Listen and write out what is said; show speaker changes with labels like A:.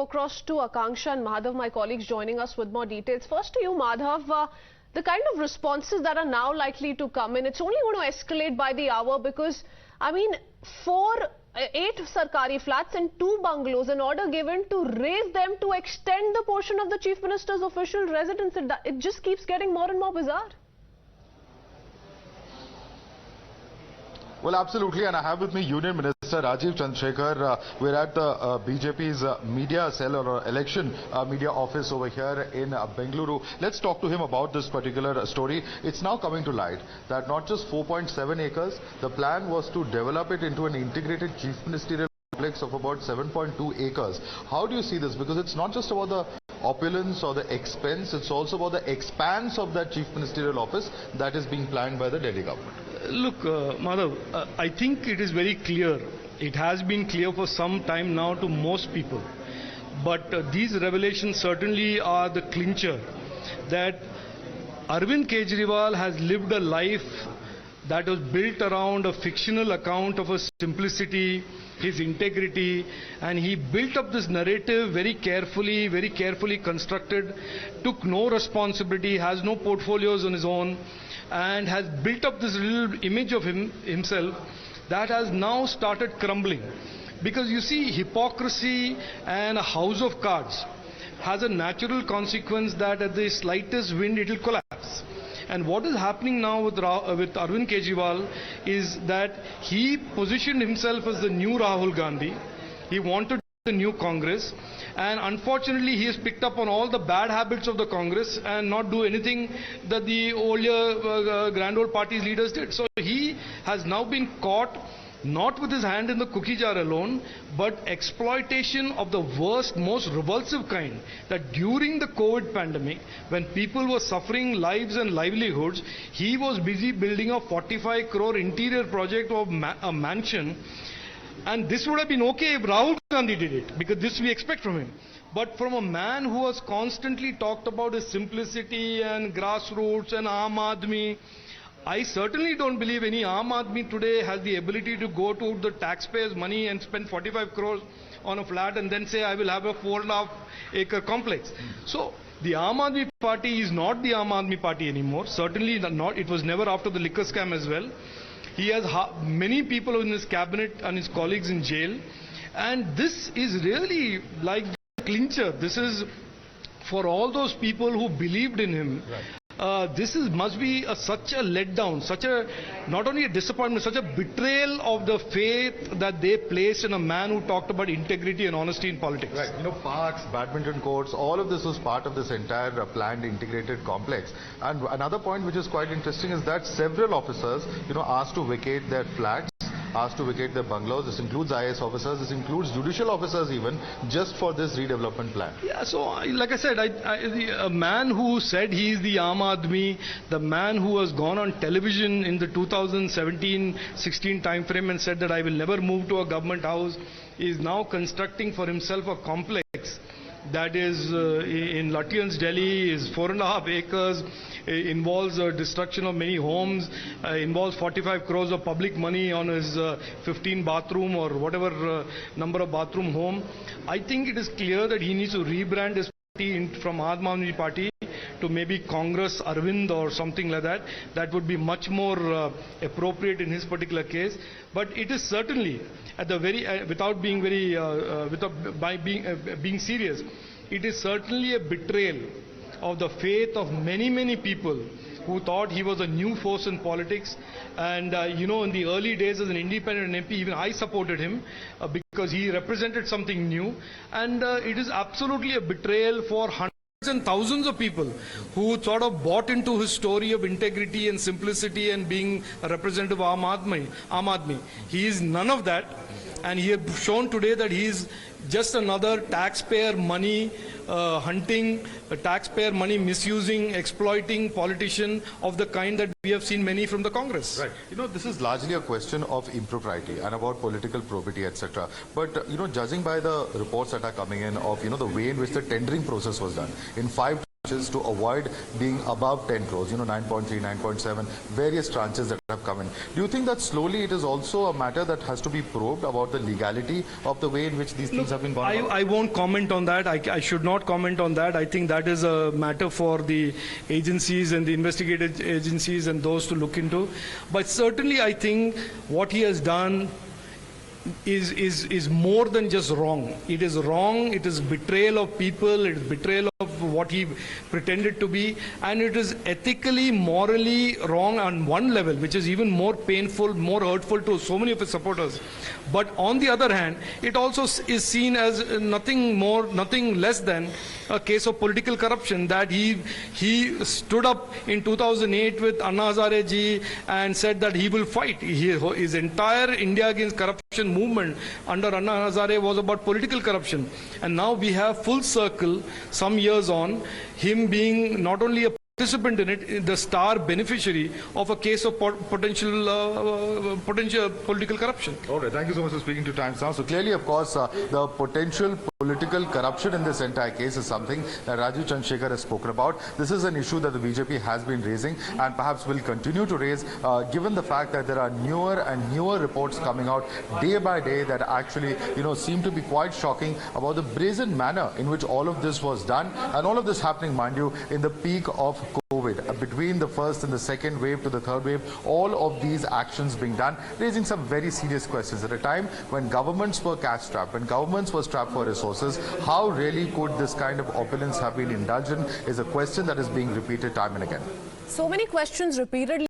A: across to Akanksha and Madhav, my colleagues, joining us with more details. First to you, Madhav, the kind of responses that are now likely to come in, it's only going to escalate by the hour because, I mean, 8 Sarkari flats and 2 bungalows, an order given to raise them to extend the portion of the Chief Minister's official residence. It just keeps getting more and more bizarre.
B: Well, absolutely, and I have with me Union Minister Rajeev Chandrasekhar. We're at the BJP's media cell or election media office over here in Bengaluru. Let's talk to him about this particular story. It's now coming to light that not just 4.7 acres, the plan was to develop it into an integrated chief ministerial complex of about 7.2 acres. How do you see this? Because it's not just about the opulence or the expense, it's also about the expanse of that chief ministerial office that is being planned by the Delhi government.
C: Look, Madhav, I think it is very clear. It has been clear for some time now to most people. But these revelations certainly are the clincher that Arvind Kejriwal has lived a life that was built around a fictional account of a simplicity, his integrity, and he built up this narrative very carefully constructed, took no responsibility, has no portfolios on his own, and has built up this little image of himself that has now started crumbling. Because you see, hypocrisy and a house of cards has a natural consequence that at the slightest wind it will collapse. And what is happening now with Arvind Kejriwal is that he positioned himself as the new Rahul Gandhi. He wanted the new Congress, and unfortunately he has picked up on all the bad habits of the Congress and not do anything that the earlier grand old party's leaders did. So he has now been caught not with his hand in the cookie jar alone, but exploitation of the worst, most revulsive kind. That during the COVID pandemic, when people were suffering lives and livelihoods, he was busy building a 45 crore interior project of a mansion. And this would have been okay if Rahul Gandhi did it, because this we expect from him. But from a man who has constantly talked about his simplicity and grassroots and Aam Aadmi, I certainly don't believe any Aam Aadmi today has the ability to go to the taxpayers' money and spend 45 crores on a flat and then say, I will have a 4.5 acre complex. So the Aam Aadmi party is not the Aam Aadmi party anymore. Certainly not. It was never after the liquor scam as well. He has many people in his cabinet and his colleagues in jail. And this is really like the clincher. This is for all those people who believed in him. Right. This must be such a letdown, not only a disappointment, such a betrayal of the faith that they placed in a man who talked about integrity and honesty in politics.
B: Right. You know, parks, badminton courts, all of this was part of this entire planned integrated complex. And another point which is quite interesting is that several officers, asked to vacate their flats, asked to vacate their bungalows. This includes IAS officers, this includes judicial officers even, just for this redevelopment plan. Yeah,
C: so like I said, a man who said he is the Aam Aadmi, the man who has gone on television in the 2017-16 time frame and said that I will never move to a government house, is now constructing for himself a complex that is in Lutyens, Delhi, is 4.5 acres, involves destruction of many homes, involves 45 crores of public money on his 15 bathroom or whatever number of bathroom home. I think it is clear that he needs to rebrand his party from Aam Aadmi Party to maybe Congress Arvind or something like that. That would be much more appropriate in his particular case. But it is certainly at the very without being very being serious, it is certainly a betrayal of the faith of many people who thought he was a new force in politics. And in the early days as an independent MP, even I supported him because he represented something new. And it is absolutely a betrayal for hundreds and thousands of people who sort of bought into his story of integrity and simplicity and being a representative of Aam Aadmi. He is none of that, and he has shown today that he is just another taxpayer money hunting, taxpayer money misusing, exploiting politician of the kind that we have seen many from the Congress.
B: Right. This is largely a question of impropriety and about political probity, etc. But, judging by the reports that are coming in of, the way in which the tendering process was done, in 5 to avoid being above 10 crores, 9.3, 9.7, various tranches that have come in. Do you think that slowly it is also a matter that has to be probed about the legality of the way in which these things have been gone about?
C: I won't comment on that. I should not comment on that. I think that is a matter for the agencies and the investigative agencies and those to look into. But certainly I think what he has done is more than just wrong. It is wrong, it is betrayal of people, it is betrayal of what he pretended to be, and it is ethically, morally wrong on one level, which is even more painful, more hurtful to so many of his supporters. But on the other hand, it also is seen as nothing less than a case of political corruption, that he stood up in 2008 with Anna Hazare ji and said that he will fight. His entire India Against Corruption movement under Anna Hazare was about political corruption. And now we have full circle, some years on, him being not only a participant in it, the star beneficiary of a case of potential political corruption.
B: All right, thank you so much for speaking to Times Now. So clearly, of course, the potential political corruption in this entire case is something that Rajeev Chandrasekhar has spoken about. This is an issue that the BJP has been raising and perhaps will continue to raise, given the fact that there are newer and newer reports coming out day by day that actually, seem to be quite shocking about the brazen manner in which all of this was done, and all of this happening, mind you, in the peak of COVID, between the first and the second wave to the third wave, all of these actions being done, raising some very serious questions at a time when governments were cash-strapped, when governments were strapped for resources. How really could this kind of opulence have been indulged in is a question that is being repeated time and again.
A: So many questions repeatedly.